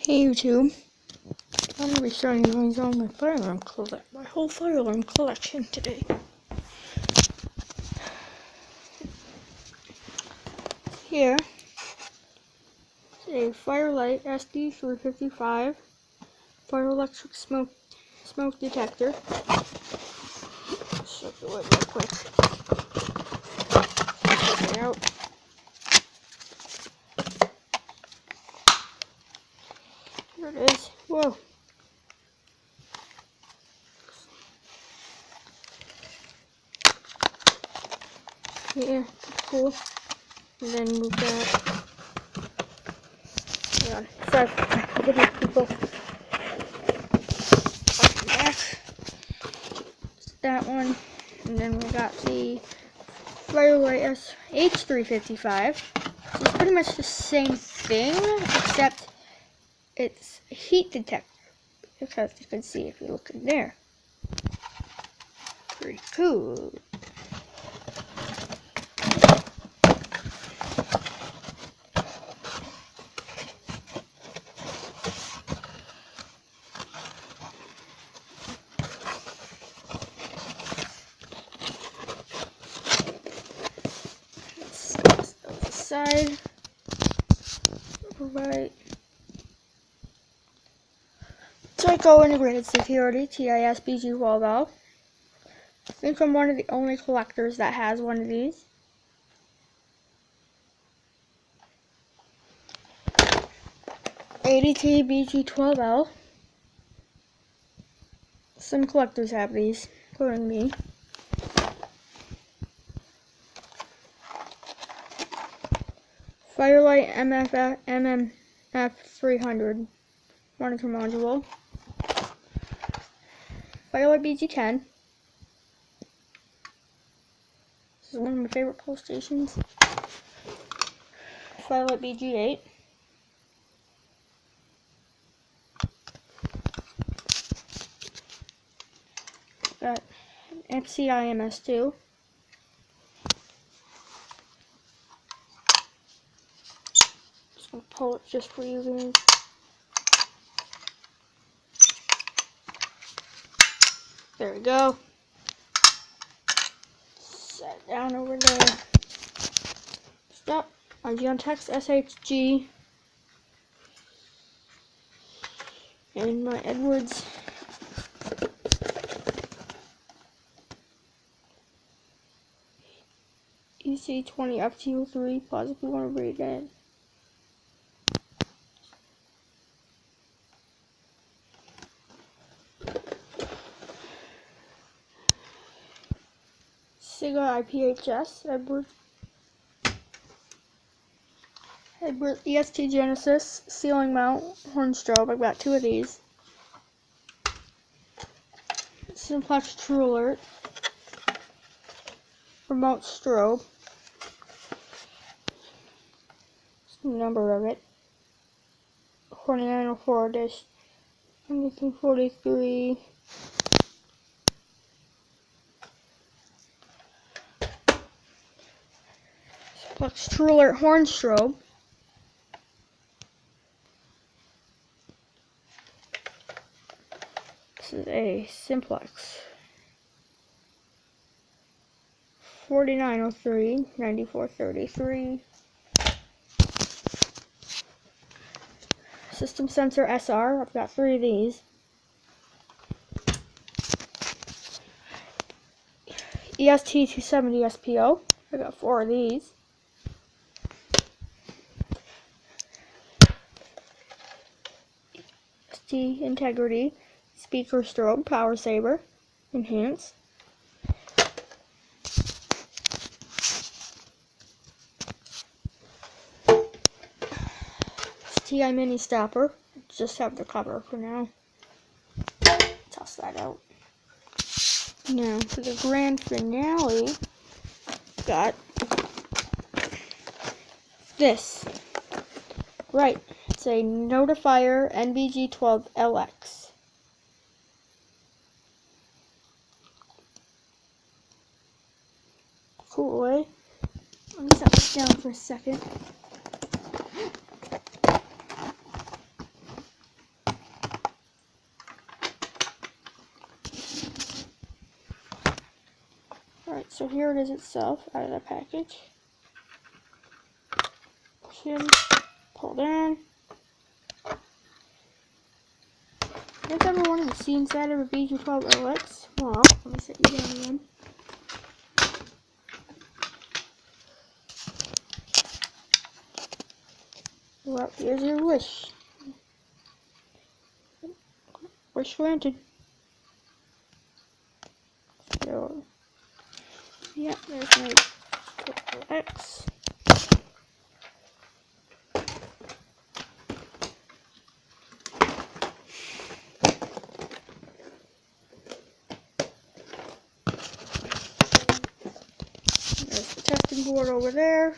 Hey YouTube, I'm going to be showing you guys all my whole firearm collection today. Here is a Firelight SD355 fire electric smoke detector. Show you it real quick. Check it out. Here it is. Whoa. Yeah, cool. And then we've got, hang on, sorry, give me people. That one, and then we got the Feburary H355. So it's pretty much the same thing, except it's a heat detector, because you can see if you look in there. Pretty cool. Side, right. Psycho integrated security, TIS BG12 valve. I think I'm one of the only collectors that has one of these. ADT BG12L. Some collectors have these, including me. Firelight MMF300 monitor module. Firelight BG10. This is one of my favorite pull stations. Firelight BG8. Got FCIMS2. Just gonna pull it just for you guys. There we go. Set down over there. Stop. RG text SHG. And my Edwards. EC20 FTO3. Pause if you want to read it. Siga IPHS, Edward EST Genesis, ceiling mount, horn strobe. I've got two of these. Simplex True Alert, remote strobe. That's the number of it. 4904-43. Simplex True Alert horn strobe. This is a Simplex 4903-9433. System sensor SR. I've got three of these. EST270 SPO. I got four of these. ST Integrity speaker strobe, power saver, enhance. TI mini stopper. Just have the cover for now. Toss that out. Now for the grand finale, got this. Right, it's a Notifier NVG12LX. Cool, eh? Let me set this down for a second. So here it is itself out of the package. Push in, pull down. If you've ever wanted to see inside of a BG12 OX, well, let me set you down again. Well, here's your wish. Wish granted. So, yeah, there's my OX. There's the testing board over there.